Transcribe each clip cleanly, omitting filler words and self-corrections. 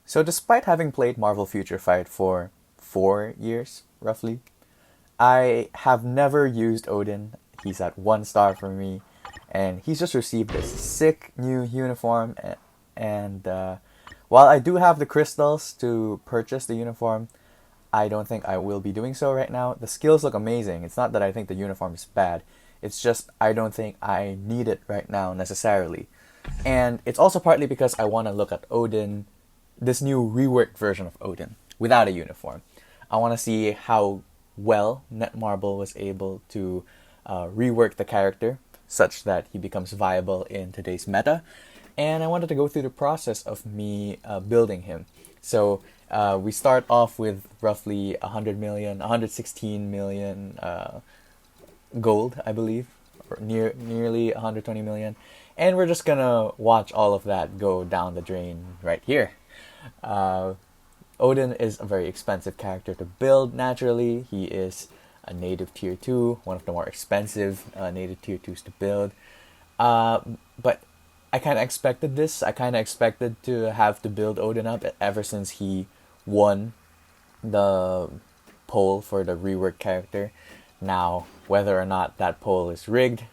So, despite having played Marvel Future Fight for 4 years, roughly, I have never used Odin. He's at 1 star for me, and he's just received this sick new uniform. And while I do have the crystals to purchase the uniform, I don't think I will be doing so right now. The skills look amazing. It's not that I think the uniform is bad. It's just I don't think I need it right now necessarily. And it's also partly because I want to look at Odin, this new reworked version of Odin, without a uniform. I want to see how well Netmarble was able to rework the character such that he becomes viable in today's meta. And I wanted to go through the process of me building him. So we start off with roughly 100 million, 116 million gold, I believe, or nearly 120 million. And we're just gonna watch all of that go down the drain right here. Uh, Odin is a very expensive character to build naturally. He is a native tier 2, one of the more expensive native tier 2s to build. But I kind of expected this. I kind of expected to have to build Odin up ever since he won the poll for the rework character. Now, whether or not that poll is rigged,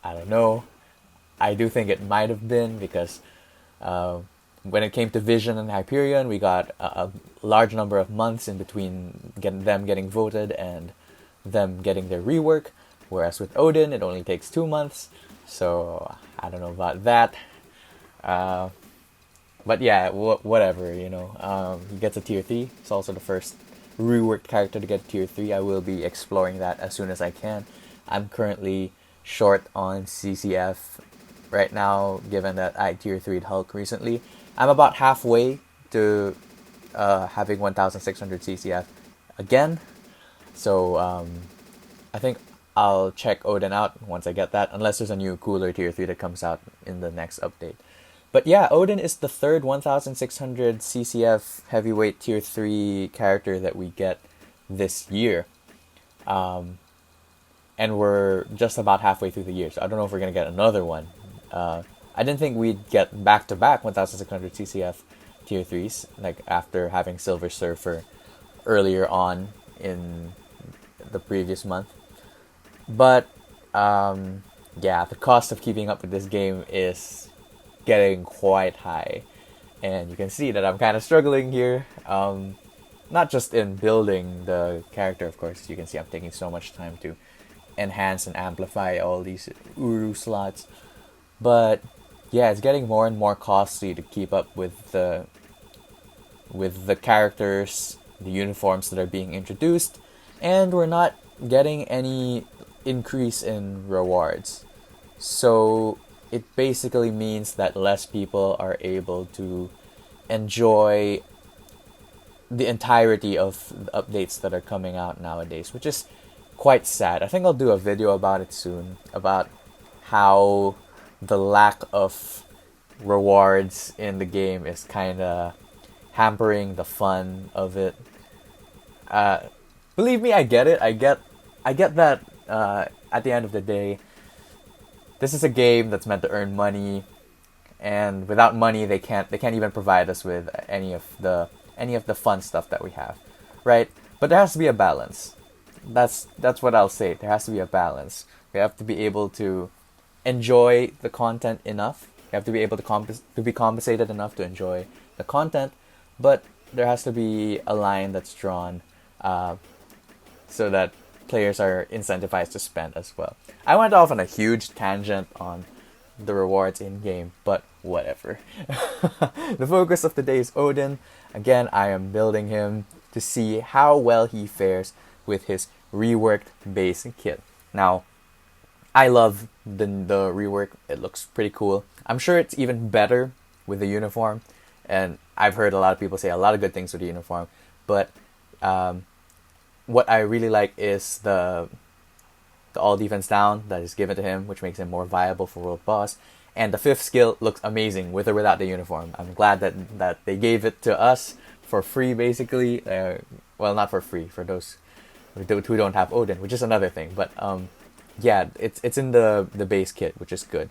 I don't know. I do think it might have been because when it came to Vision and Hyperion, we got a large number of months in between them getting voted and them getting their rework. Whereas with Odin, it only takes 2 months. So I don't know about that. But yeah, whatever, you know. He gets a tier 3. It's also the first reworked character to get tier 3. I will be exploring that as soon as I can. I'm currently short on CCF right now, given that I tier 3'd Hulk recently. I'm about halfway to having 1600 CCF again. So I think I'll check Odin out once I get that, unless there's a new cooler tier 3 that comes out in the next update. But yeah, Odin is the third 1600 CCF heavyweight tier 3 character that we get this year. And we're just about halfway through the year, so I don't know if we're going to get another one. I didn't think we'd get back-to-back 1600 CCF tier 3s, like after having Silver Surfer earlier on in the previous month. But yeah, the cost of keeping up with this game is getting quite high, and you can see that I'm kind of struggling here. Not just in building the character, of course. You can see I'm taking so much time to enhance and amplify all these Uru slots, but yeah, it's getting more and more costly to keep up with the characters, the uniforms that are being introduced, and we're not getting any increase in rewards. So it basically means that less people are able to enjoy the entirety of the updates that are coming out nowadays, which is quite sad. I think I'll do a video about it soon, about how the lack of rewards in the game is kind of hampering the fun of it. Believe me, I get it. I get that at the end of the day, this is a game that's meant to earn money, and without money, they can't even provide us with any of the fun stuff that we have, right? But there has to be a balance. That's what I'll say. There has to be a balance. We have to be able to enjoy the content enough. You have to be able to be compensated enough to enjoy the content, but there has to be a line that's drawn so that players are incentivized to spend as well. I went off on a huge tangent on the rewards in game, but whatever. The focus of today is Odin. Again, I am building him to see how well he fares with his reworked base kit. Now, I love the rework. It looks pretty cool. I'm sure it's even better with the uniform, and I've heard a lot of people say a lot of good things with the uniform. But what I really like is the all defense down that is given to him, which makes him more viable for world boss. And the 5th skill looks amazing with or without the uniform. I'm glad that they gave it to us for free, basically. Well, not for free, for those who don't have Odin, which is another thing. But yeah, it's in the base kit, which is good.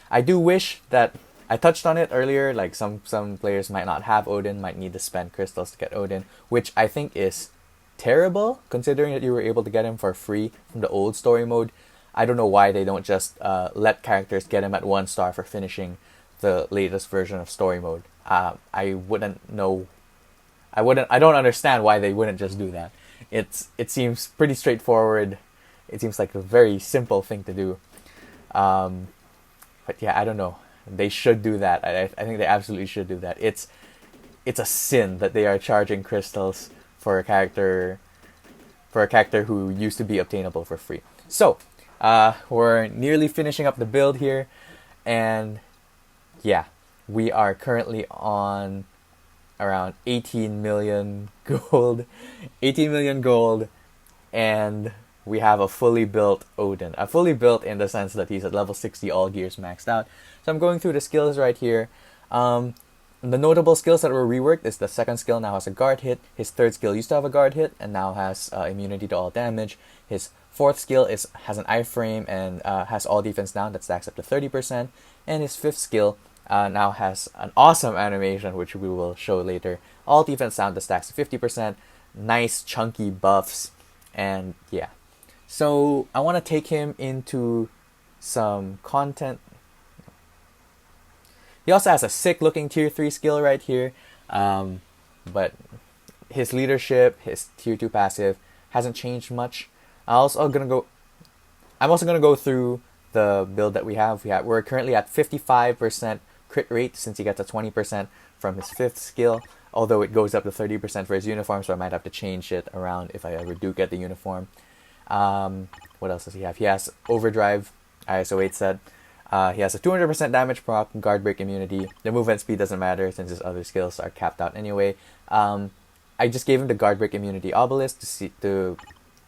I do wish that I touched on it earlier, like some players might not have Odin, might need to spend crystals to get Odin, which I think is terrible considering that you were able to get him for free from the old story mode. I don't know why they don't just let characters get him at 1 star for finishing the latest version of story mode. I wouldn't know. I don't understand why they wouldn't just do that. It seems pretty straightforward. It seems like a very simple thing to do. But yeah, I don't know. They should do that. I think they absolutely should do that. It's a sin that they are charging crystals for a character who used to be obtainable for free. So, we're nearly finishing up the build here, and yeah, we are currently on around 18 million gold. 18 million gold, and we have a fully built Odin. A fully built in the sense that he's at level 60, all gears maxed out. So I'm going through the skills right here. The notable skills that were reworked is the second skill now has a guard hit. His third skill used to have a guard hit and now has immunity to all damage. His fourth skill has an iframe and has all defense down that stacks up to 30%. And his fifth skill now has an awesome animation, which we will show later. All defense down that stacks to 50%. Nice chunky buffs. And yeah. So I want to take him into some content. He also has a sick looking tier 3 skill right here. But his leadership, his tier 2 passive hasn't changed much. I'm also gonna go through the build that we have. We're currently at 55% crit rate since he gets a 20% from his fifth skill, although it goes up to 30% for his uniform, so I might have to change it around if I ever do get the uniform. What else does he have? He has overdrive, ISO 8 set. He has a 200% damage proc, guard break immunity. The movement speed doesn't matter since his other skills are capped out anyway. I just gave him the guard break immunity obelisk to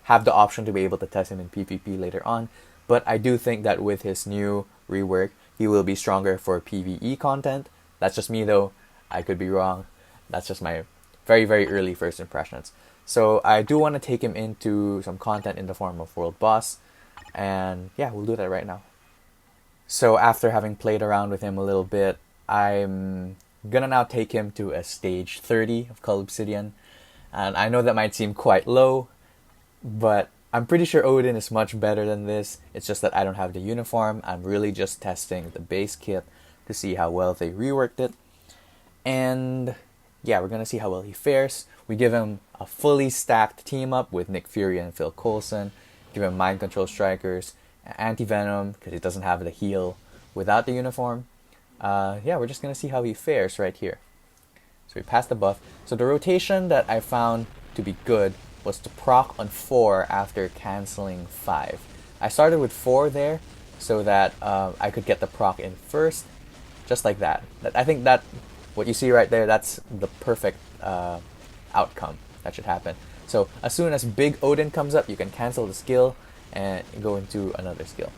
have the option to be able to test him in PvP later on. But I do think that with his new rework, he will be stronger for PvE content. That's just me though. I could be wrong. That's just my very, very early first impressions. So I do want to take him into some content in the form of World Boss. And yeah, we'll do that right now. So after having played around with him a little bit, I'm gonna now take him to a stage 30 of Cull Obsidian. And I know that might seem quite low, but I'm pretty sure Odin is much better than this. It's just that I don't have the uniform. I'm really just testing the base kit to see how well they reworked it. And yeah, we're gonna see how well he fares. We give him a fully stacked team up with Nick Fury and Phil Coulson. Give him mind control strikers, anti-venom because he doesn't have the heal without the uniform. Yeah, we're just gonna see how he fares right here. So we passed the buff. So the rotation that I found to be good was to proc on 4 after canceling 5. I started with 4 there so that I could get the proc in first, just like that. I think that what you see right there, that's the perfect outcome that should happen. So as soon as Big Odin comes up, you can cancel the skill and go into another skill.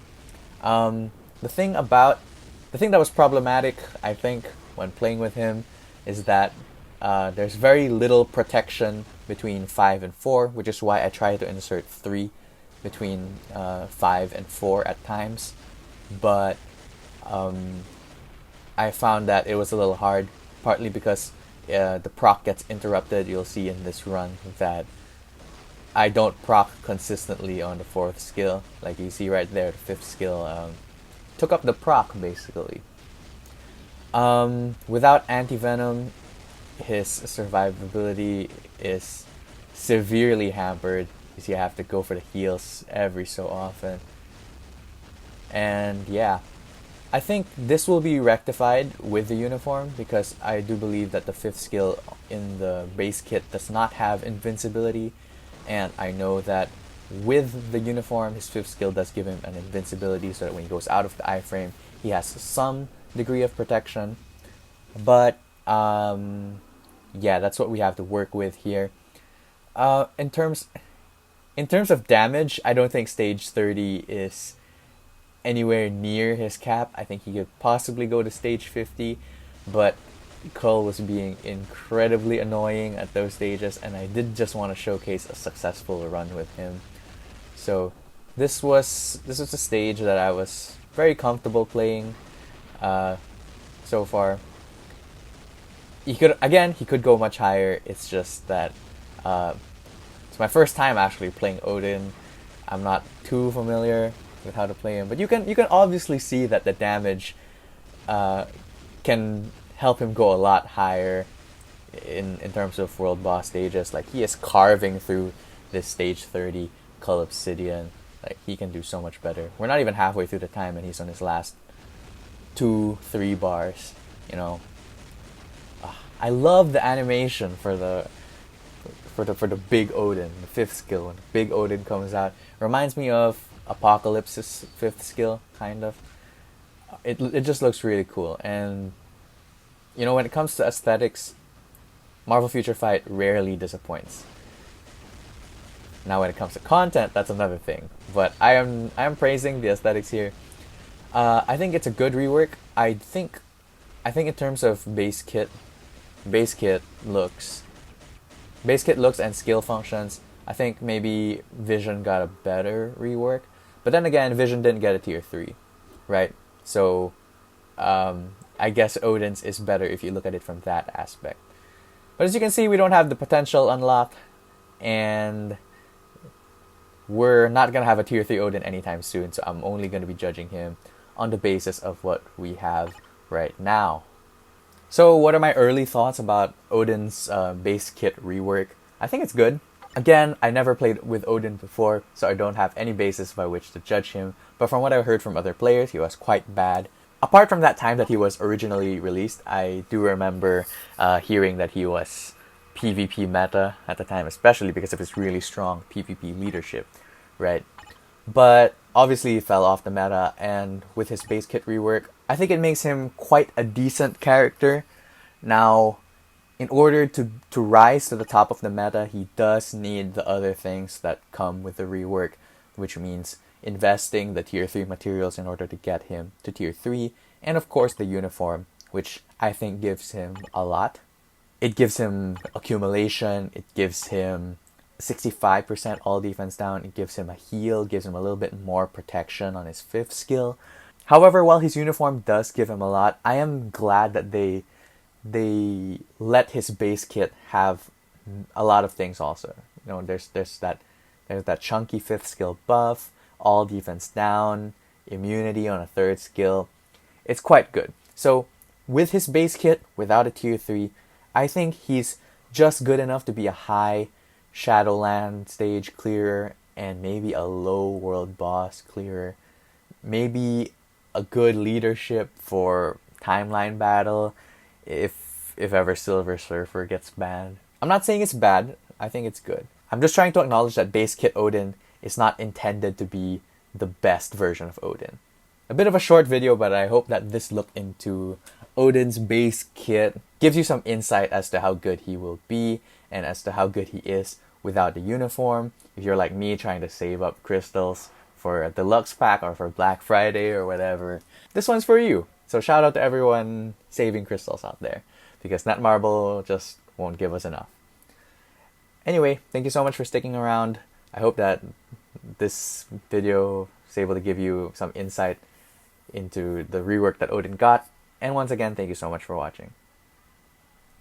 The thing that was problematic, I think, when playing with him is that there's very little protection between 5 and 4, which is why I try to insert 3 between 5 and 4 at times. But I found that it was a little hard, partly because the proc gets interrupted. You'll see in this run that I don't proc consistently on the 4th skill. Like you see right there, the 5th skill took up the proc basically. Without anti-venom, his survivability is severely hampered because you have to go for the heals every so often. And yeah, I think this will be rectified with the uniform because I do believe that the 5th skill in the base kit does not have invincibility, and I know that with the uniform his 5th skill does give him an invincibility so that when he goes out of the iframe he has some degree of protection. But yeah, that's what we have to work with here. In terms of damage, I don't think stage 30 is anywhere near his cap. I think he could possibly go to stage 50, but Cull was being incredibly annoying at those stages, and I did just want to showcase a successful run with him. So this was a stage that I was very comfortable playing. so far. He could go much higher. It's just that it's my first time actually playing Odin. I'm not too familiar with how to play him, but you can obviously see that the damage can help him go a lot higher in terms of world boss stages. Like, he is carving through this stage 30 Cull Obsidian. Like, he can do so much better. We're not even halfway through the time and he's on his last 2-3 bars, you know. I love the animation for the big Odin, the 5th skill. When big Odin comes out, reminds me of Apocalypse's 5th skill, kind of. It just looks really cool. And you know, when it comes to aesthetics, Marvel Future Fight rarely disappoints. Now, when it comes to content, that's another thing. But I am praising the aesthetics here. I think it's a good rework. I think in terms of base kit looks and skill functions, I think maybe Vision got a better rework. But then again, Vision didn't get a tier 3, right? So I guess Odin's is better if you look at it from that aspect. But as you can see, we don't have the potential unlocked, and we're not going to have a tier 3 Odin anytime soon, so I'm only going to be judging him on the basis of what we have right now. So what are my early thoughts about Odin's base kit rework? I think it's good. Again, I never played with Odin before, so I don't have any basis by which to judge him, but from what I heard from other players, he was quite bad. Apart from that time that he was originally released, I do remember hearing that he was PvP meta at the time, especially because of his really strong PvP leadership, right? But obviously he fell off the meta, and with his base kit rework, I think it makes him quite a decent character. Now, in order to rise to the top of the meta, he does need the other things that come with the rework, which means investing the tier 3 materials in order to get him to tier 3, and of course the uniform, which I think gives him a lot. It gives him accumulation, it gives him 65% all defense down, it gives him a heal, gives him a little bit more protection on his 5th skill. However, while his uniform does give him a lot, I am glad that they let his base kit have a lot of things also. You know, there's that chunky 5th skill buff, all defense down, immunity on a 3rd skill. It's quite good. So with his base kit, without a tier 3, I think he's just good enough to be a high Shadowland stage clearer and maybe a low world boss clearer. Maybe a good leadership for timeline battle if ever Silver Surfer gets banned. I'm not saying it's bad, I think it's good. I'm just trying to acknowledge that base kit Odin is not intended to be the best version of Odin. A bit of a short video, but I hope that this look into Odin's base kit gives you some insight as to how good he will be and as to how good he is without the uniform. If you're like me trying to save up crystals for a deluxe pack or for Black Friday or whatever, this one's for you. So shout out to everyone saving crystals out there, because Netmarble just won't give us enough. Anyway, thank you so much for sticking around. I hope that this video is able to give you some insight into the rework that Odin got. And once again, thank you so much for watching.